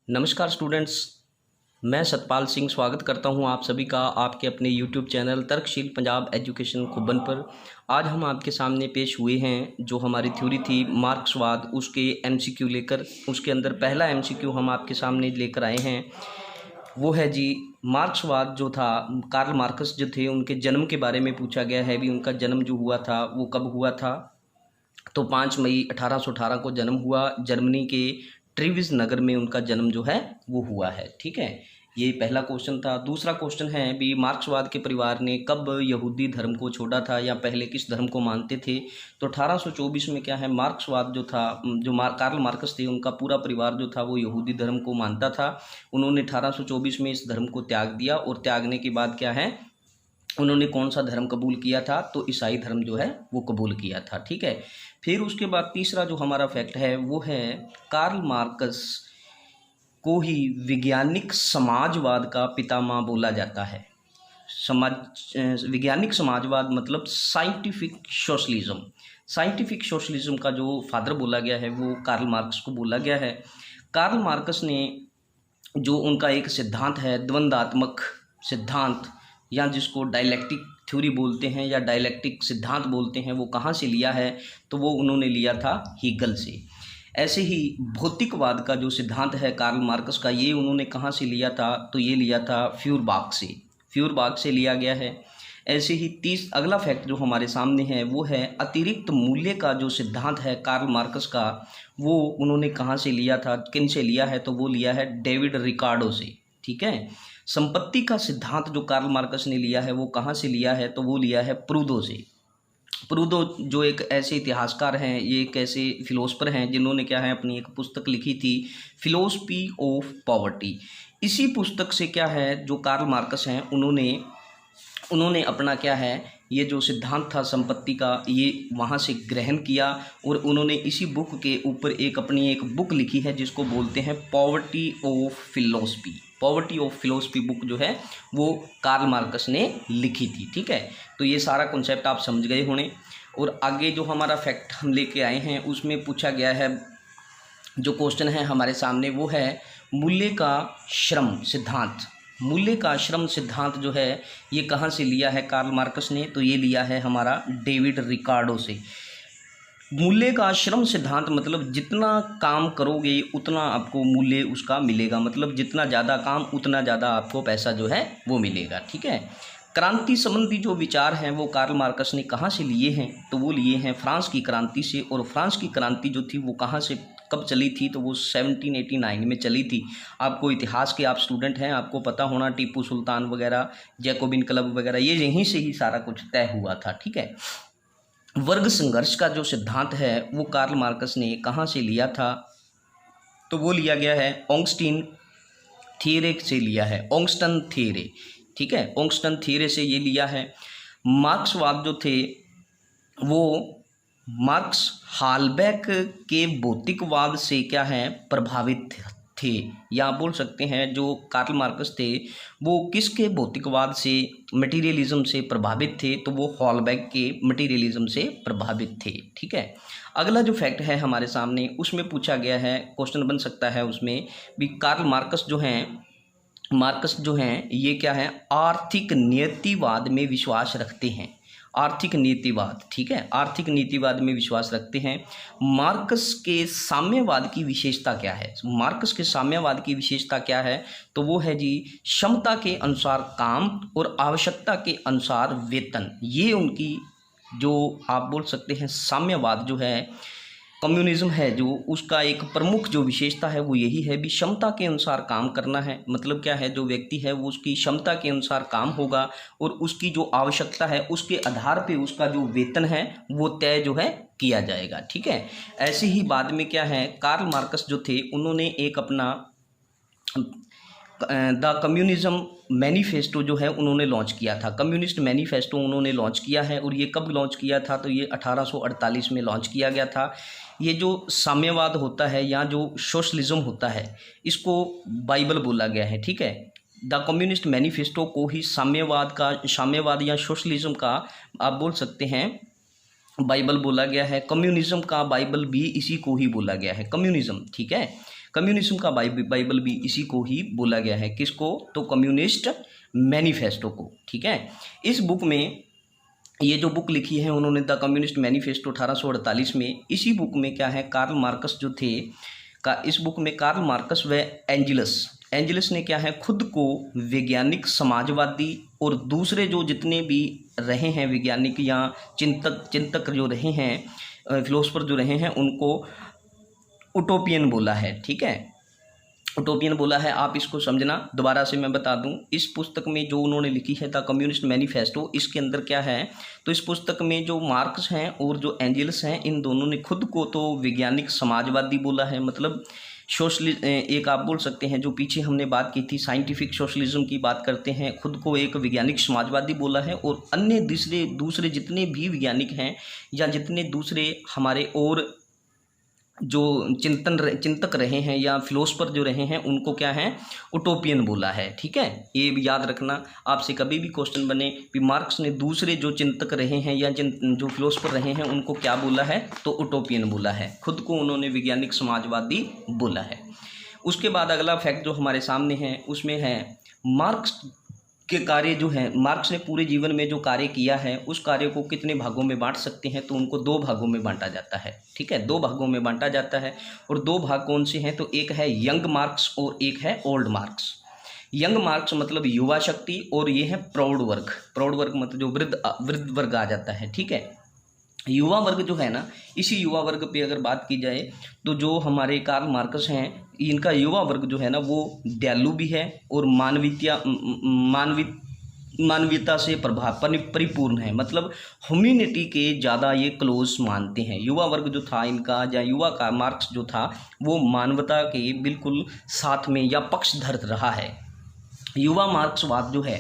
नमस्कार स्टूडेंट्स, मैं सतपाल सिंह स्वागत करता हूं आप सभी का आपके अपने YouTube channel तर्कशील Punjab education Khubban पर। आज हम आपके सामने पेश हुए हैं जो हमारी थ्योरी थी मार्क्सवाद, उसके एमसीक्यू लेकर। उसके अंदर पहला एमसीक्यू हम आपके सामने लेकर आए हैं, वो है जी मार्क्सवाद जो था, कार्ल मार्क्स जो थे उनके जन्म के बारे में पूछा गया है। भी उनका जन्म जो हुआ था वो कब हुआ था, तो 5 मई 1818 को जन्म हुआ। जर्मनी के ट्रीविज नगर में उनका जन्म जो है वो हुआ है। ठीक है, ये पहला क्वेश्चन था। दूसरा क्वेश्चन है भी मार्क्सवाद के परिवार ने कब यहूदी धर्म को छोड़ा था या पहले किस धर्म को मानते थे। तो 1824 में क्या है, मार्क्सवाद जो था, कार्ल मार्क्स थे, उनका पूरा परिवार जो था वो यहूदी धर्म को मानता था। उन्होंने 1824 में इस धर्म को त्याग दिया और त्यागने के बाद क्या है, उन्होंने कौन सा धर्म कबूल किया था, तो ईसाई धर्म जो है वो कबूल किया था। ठीक है, फिर उसके बाद तीसरा जो हमारा फैक्ट है वो है कार्ल मार्क्स को ही वैज्ञानिक समाजवाद का पितामह बोला जाता है। वैज्ञानिक समाजवाद मतलब साइंटिफिक सोशलिज्म। साइंटिफिक सोशलिज्म का जो फादर बोला गया है वो कार्ल मार्क्स को बोला गया है। कार्ल मार्क्स ने जो उनका एक सिद्धांत है, द्वंद्वात्मक सिद्धांत, या जिसको डायलैक्टिक थ्योरी बोलते हैं या डायलैक्टिक सिद्धांत बोलते हैं, वो कहाँ से लिया है, तो वो उन्होंने लिया था हीगल से। ऐसे ही भौतिकवाद का जो सिद्धांत है कार्ल मार्क्स का, ये उन्होंने कहाँ से लिया था, तो ये लिया था फ्यूरबाख से। फ्यूरबाख से लिया गया है। ऐसे ही अगला फैक्ट जो हमारे सामने है वो है अतिरिक्त मूल्य का जो सिद्धांत है कार्ल मार्क्स का, वो उन्होंने कहाँ से लिया था, किन से लिया है, तो वो लिया है डेविड रिकार्डो से। ठीक है, संपत्ति का सिद्धांत जो कार्ल मार्क्स ने लिया है वो कहाँ से लिया है, तो वो लिया है प्रूदो से। प्रूदो जो एक ऐसे इतिहासकार हैं, ये एक ऐसे फिलोसफर हैं जिन्होंने क्या है अपनी एक पुस्तक लिखी थी, फिलोसफी ऑफ पॉवर्टी। इसी पुस्तक से क्या है जो कार्ल मार्क्स हैं उन्होंने अपना क्या है, ये जो सिद्धांत था संपत्ति का, ये वहाँ से ग्रहण किया और उन्होंने इसी बुक के ऊपर अपनी एक बुक लिखी है जिसको बोलते हैं poverty of philosophy. Poverty of philosophy book जो है वो कार्ल मार्क्स ने लिखी थी। ठीक है, तो ये सारा कॉन्सेप्ट आप समझ गए होने। और आगे जो हमारा फैक्ट हम लेके आए हैं उसमें पूछा गया है, जो क्वेश्चन है हमारे सामने वो है मूल्य का श्रम सिद्धांत। मूल्य का श्रम सिद्धांत जो है ये कहाँ से लिया है कार्ल मार्क्स ने, तो ये लिया है हमारा डेविड रिकार्डो से। मूल्य का श्रम सिद्धांत मतलब जितना काम करोगे उतना आपको मूल्य उसका मिलेगा, मतलब जितना ज़्यादा काम उतना ज़्यादा आपको पैसा जो है वो मिलेगा। ठीक है, क्रांति संबंधी जो विचार हैं वो कार्ल मार्क्स ने कहाँ से लिए हैं, तो वो लिए हैं फ्रांस की क्रांति से। और फ्रांस की क्रांति जो थी वो कहाँ से कब चली थी, तो वो 1789 में चली थी। आपको इतिहास के आप स्टूडेंट हैं, आपको पता होना, टीपू सुल्तान वगैरह, जैकोबिन क्लब वगैरह, ये यहीं से ही सारा कुछ तय हुआ था। ठीक है, वर्ग संघर्ष का जो सिद्धांत है वो कार्ल मार्क्स ने कहाँ से लिया था, तो वो लिया गया है ऑगस्टीन थियरे से लिया है, ऑगस्टन थियरे। ठीक है, ऑगस्टन थियरे से ये लिया है। मार्क्सवाद जो थे वो मार्क्स हालबैक के भौतिकवाद से क्या है प्रभावित थे, या बोल सकते हैं जो कार्ल मार्क्स थे वो किसके भौतिकवाद से, मटेरियलिज्म से प्रभावित थे, तो वो हॉलबैक के मटेरियलिज्म से प्रभावित थे। ठीक है, अगला जो फैक्ट है हमारे सामने उसमें पूछा गया है, क्वेश्चन बन सकता है उसमें भी, कार्ल मार्क्स जो हैं ये क्या है, आर्थिक नीतिवाद में विश्वास रखते हैं। आर्थिक नीतिवाद, ठीक है, आर्थिक नीतिवाद में विश्वास रखते हैं। मार्क्स के साम्यवाद की विशेषता क्या है, मार्क्स के साम्यवाद की विशेषता क्या है, तो वो है जी क्षमता के अनुसार काम और आवश्यकता के अनुसार वेतन। ये उनकी जो आप बोल सकते हैं साम्यवाद जो है, कम्युनिज्म है जो, उसका एक प्रमुख जो विशेषता है वो यही है भी क्षमता के अनुसार काम करना है। मतलब क्या है, जो व्यक्ति है वो उसकी क्षमता के अनुसार काम होगा और उसकी जो आवश्यकता है उसके आधार पे उसका जो वेतन है वो तय जो है किया जाएगा। ठीक है, ऐसे ही बाद में क्या है, कार्ल मार्क्स जो थे उन्होंने एक अपना द कम्युनिज्म मैनिफेस्टो जो है उन्होंने लॉन्च किया था। कम्युनिस्ट मैनिफेस्टो उन्होंने लॉन्च किया है, और ये कब लॉन्च किया था, तो ये 1848 में लॉन्च किया गया था। ये जो साम्यवाद होता है या जो सोशलिज्म होता है इसको बाइबल बोला गया है। ठीक है, द कम्युनिस्ट मैनिफेस्टो को ही साम्यवाद या सोशलिज्म का आप बोल सकते हैं बाइबल बोला गया है। कम्युनिज्म का बाइबल भी इसी को ही बोला गया है, कम्युनिज्म। ठीक है, कम्युनिज्म का बाइबल भी इसी को ही बोला गया है। किसको? तो कम्युनिस्ट मैनिफेस्टो को। ठीक है, इस बुक में, ये जो बुक लिखी है उन्होंने, द कम्युनिस्ट मैनिफेस्टो 1848 में, इसी बुक में क्या है, कार्ल मार्कस जो थे इस बुक में कार्ल मार्कस व एंजलिस ने क्या है, खुद को वैज्ञानिक, समाजवादी और दूसरे जो जितने भी रहे हैं वैज्ञानिक या चिंतक जो रहे हैं, फिलोसफर जो रहे हैं, उनको उटोपियन बोला है। ठीक है, उटोपियन बोला है। आप इसको समझना, दोबारा से मैं बता दूं, इस पुस्तक में जो उन्होंने लिखी है द कम्युनिस्ट मैनिफेस्टो, इसके अंदर क्या है, तो इस पुस्तक में जो मार्क्स हैं और जो एंजल्स हैं, इन दोनों ने खुद को तो वैज्ञानिक समाजवादी बोला है, मतलब सोशलिस्ट, एक आप बोल सकते हैं, जो पीछे हमने बात की थी साइंटिफिक सोशलिज्म की बात करते हैं, खुद को एक वैज्ञानिक समाजवादी बोला है। और अन्य दूसरे जितने भी वैज्ञानिक हैं या जितने दूसरे हमारे और जो चिंतक रहे हैं या फिलोसफर जो रहे हैं, उनको क्या है, उटोपियन बोला है। ठीक है, ये भी याद रखना, आपसे कभी भी क्वेश्चन बने कि मार्क्स ने दूसरे जो चिंतक रहे हैं या जो फिलोसफर रहे हैं उनको क्या बोला है, तो उटोपियन बोला है। खुद को उन्होंने वैज्ञानिक समाजवादी बोला है। उसके बाद अगला फैक्ट जो हमारे सामने है उसमें है मार्क्स के कार्य जो हैं, मार्क्स ने पूरे जीवन में जो कार्य किया है उस कार्य को कितने भागों में बांट सकते हैं, तो उनको 2 भागों में बांटा जाता है। ठीक है, 2 भागों में बांटा जाता है। और 2 भाग कौन से हैं, तो एक है यंग मार्क्स और एक है ओल्ड मार्क्स। यंग मार्क्स मतलब युवा शक्ति, और ये है प्रौढ़ वर्ग मतलब जो वृद्ध वर्ग आ जाता है। ठीक है, युवा वर्ग जो है ना, इसी युवा वर्ग पे अगर बात की जाए तो जो हमारे कार्ल मार्कस हैं, इनका युवा वर्ग जो है ना वो दयालु भी है और मानवीयता से परिपूर्ण है, मतलब ह्यूमैनिटी के ज़्यादा ये क्लोज मानते हैं। युवा वर्ग जो था इनका, या युवा का मार्क्स जो था, वो मानवता के बिल्कुल साथ में या पक्षधर रहा है। युवा मार्क्सवाद जो है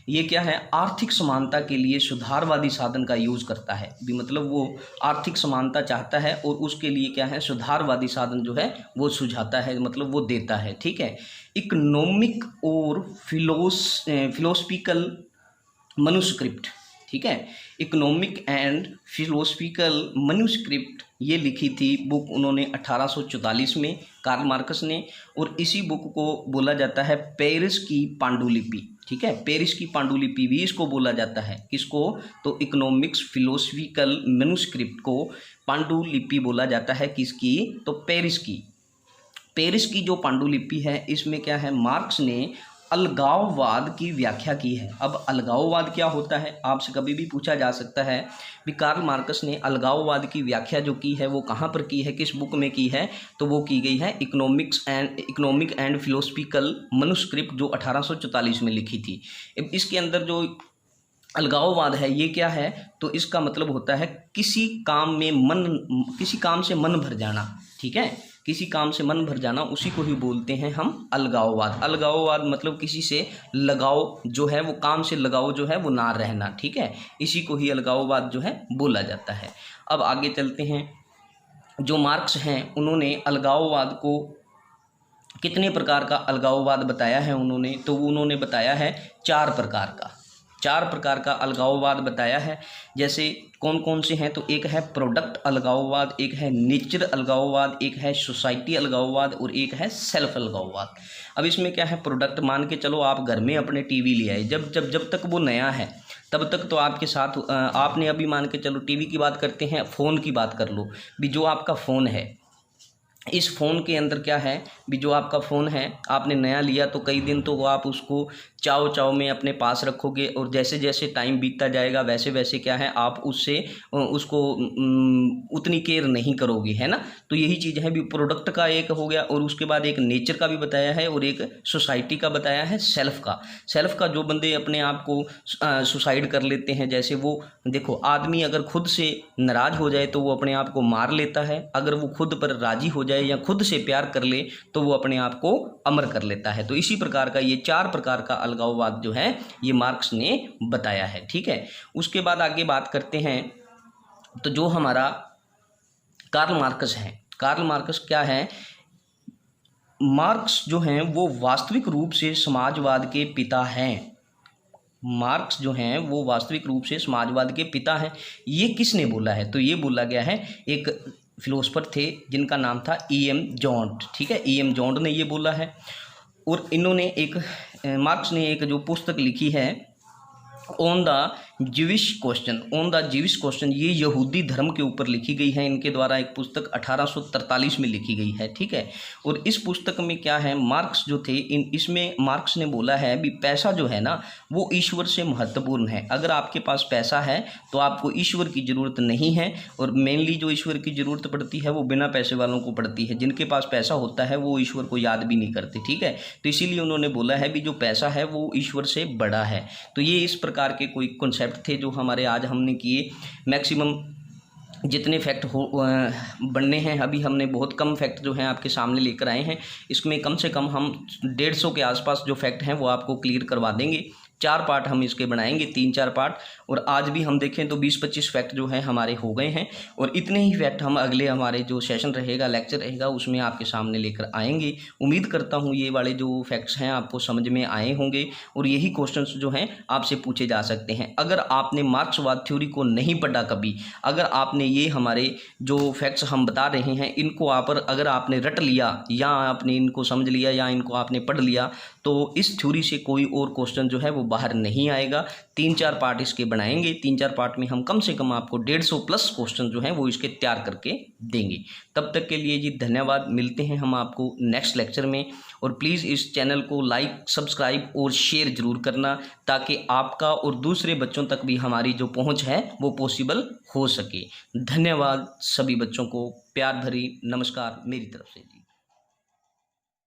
ये क्या है, आर्थिक समानता के लिए सुधारवादी साधन का यूज़ करता है भी, मतलब वो आर्थिक समानता चाहता है और उसके लिए क्या है, सुधारवादी साधन जो है वो सुझाता है, मतलब वो देता है। ठीक है, इकोनॉमिक और फिलोसफिकल मनुस्क्रिप्ट। ठीक है, इकोनॉमिक एंड फिलोसफिकल मनुस्क्रिप्ट ये लिखी थी बुक उन्होंने 1844 में, कार्ल मार्कस ने। और इसी बुक को बोला जाता है पेरिस की पांडुलिपि। ठीक है, पेरिस की पांडुलिपि भी इसको बोला जाता है। किसको, तो इकोनॉमिक्स फिलोसफिकल मैन्युस्क्रिप्ट को पांडुलिपि बोला जाता है। किसकी, तो पेरिस की जो पांडुलिपि है, इसमें क्या है, मार्क्स ने अलगाववाद की व्याख्या की है। अब अलगाववाद क्या होता है, आपसे कभी भी पूछा जा सकता है भी कार्ल मार्कस ने अलगाववाद की व्याख्या जो की है वो कहाँ पर की है, किस बुक में की है, तो वो की गई है इकोनॉमिक एंड फिलोसफिकल मनुस्क्रिप्ट जो 1844 में लिखी थी। इसके अंदर जो अलगाववाद है ये क्या है, तो इसका मतलब होता है किसी काम से मन भर जाना। ठीक है, किसी काम से मन भर जाना, उसी को ही बोलते हैं हम अलगाववाद। अलगाववाद मतलब किसी से लगाव जो है, वो काम से लगाव जो है वो ना रहना। ठीक है, इसी को ही अलगाववाद जो है बोला जाता है। अब आगे चलते हैं। जो मार्क्स हैं उन्होंने अलगाववाद को कितने प्रकार का अलगाववाद बताया है उन्होंने, तो उन्होंने बताया है 4 प्रकार का अलगाववाद बताया है। जैसे कौन कौन से हैं, तो एक है प्रोडक्ट अलगाववाद, एक है नेचर अलगाववाद, एक है सोसाइटी अलगाववाद और एक है सेल्फ अलगाववाद। अब इसमें क्या है, प्रोडक्ट मान के चलो आप घर में अपने टीवी ले आए, जब तक वो नया है तब तक तो आपके साथ आपने, अभी मान के चलो टीवी की बात करते हैं, फ़ोन की बात कर लो भी, जो आपका फ़ोन है, इस फ़ोन के अंदर क्या है भी, जो आपका फ़ोन है आपने नया लिया तो कई दिन तो वो आप उसको चाव में अपने पास रखोगे, और जैसे जैसे टाइम बीतता जाएगा वैसे वैसे क्या है, आप उसको उतनी केयर नहीं करोगे, है ना। तो यही चीज़ है भी, प्रोडक्ट का एक हो गया, और उसके बाद एक नेचर का भी बताया है और एक सोसाइटी का बताया है, सेल्फ का जो बंदे अपने आप को सुसाइड कर लेते हैं। जैसे वो देखो, आदमी अगर खुद से नाराज़ हो जाए तो वो अपने आप को मार लेता है, अगर वो खुद पर राज़ी हो जाए या खुद से प्यार कर ले तो वो अपने आप को अमर कर लेता है। तो इसी प्रकार का ये 4 प्रकार का अलगाववाद जो है ये मार्क्स ने बताया है। ठीक है, उसके बाद आगे बात करते हैं। तो जो हमारा कार्ल मार्कस है, कार्ल मार्कस क्या है, मार्क्स जो हैं वो वास्तविक रूप से समाजवाद के पिता हैं। मार्क्स जो हैं वो वास्तविक रूप से समाजवाद के पिता हैं। ये किसने बोला है, तो ये बोला गया है एक फिलोसफर थे जिनका नाम था E.M. जॉन्ट, ठीक है, E.M. जॉन्ट ने ये बोला है। और इन्होंने एक मार्क्स ने एक जो पुस्तक लिखी है ऑन द जीविश क्वेश्चन, ये यहूदी धर्म के ऊपर लिखी गई है। इनके द्वारा एक पुस्तक 1843 में लिखी गई है, ठीक है। और इस पुस्तक में क्या है, मार्क्स जो थे इसमें मार्क्स ने बोला है भी पैसा जो है ना वो ईश्वर से महत्वपूर्ण है। अगर आपके पास पैसा है तो आपको ईश्वर की ज़रूरत नहीं है, और मेनली जो ईश्वर की ज़रूरत पड़ती है वो बिना पैसे वालों को पड़ती है। जिनके पास पैसा होता है वो ईश्वर को याद भी नहीं करते, ठीक है। तो इसीलिए उन्होंने बोला है भी जो पैसा है वो ईश्वर से बड़ा है। तो ये इस प्रकार के कोई कॉन्सेप्ट थे जो हमारे आज हमने किए। मैक्सिमम जितने फैक्ट हो बनने हैं, अभी हमने बहुत कम फैक्ट जो हैं आपके सामने लेकर आए हैं। इसमें कम से कम हम 150 के आसपास जो फैक्ट हैं वो आपको क्लियर करवा देंगे। 4 पार्ट हम इसके बनाएंगे, 3-4 पार्ट। और आज भी हम देखें तो 20-25 फैक्ट जो हैं हमारे हो गए हैं, और इतने ही फैक्ट हम अगले हमारे जो सेशन रहेगा, लेक्चर रहेगा, उसमें आपके सामने लेकर आएंगे। उम्मीद करता हूँ ये वाले जो फैक्ट्स हैं आपको समझ में आए होंगे, और यही क्वेश्चंस जो हैं आपसे पूछे जा सकते हैं। अगर आपने मार्क्सवाद थ्योरी को नहीं पढ़ा कभी, अगर आपने ये हमारे जो फैक्ट्स हम बता रहे हैं इनको अगर आपने रट लिया, या आपने इनको समझ लिया, या इनको आपने पढ़ लिया, तो इस थ्योरी से कोई और क्वेश्चन जो है वो बाहर नहीं आएगा। 3-4 पार्ट इसके बनाएंगे। 3-4 पार्ट में हम कम से कम आपको 150+ क्वेश्चन जो हैं वो इसके तैयार करके देंगे। तब तक के लिए जी धन्यवाद। मिलते हैं हम आपको नेक्स्ट लेक्चर में। और प्लीज़ इस चैनल को लाइक, सब्सक्राइब और शेयर ज़रूर करना, ताकि आपका और दूसरे बच्चों तक भी हमारी जो पहुंच है वो पॉसिबल हो सके। धन्यवाद सभी बच्चों को, प्यार भरी नमस्कार मेरी तरफ से जी।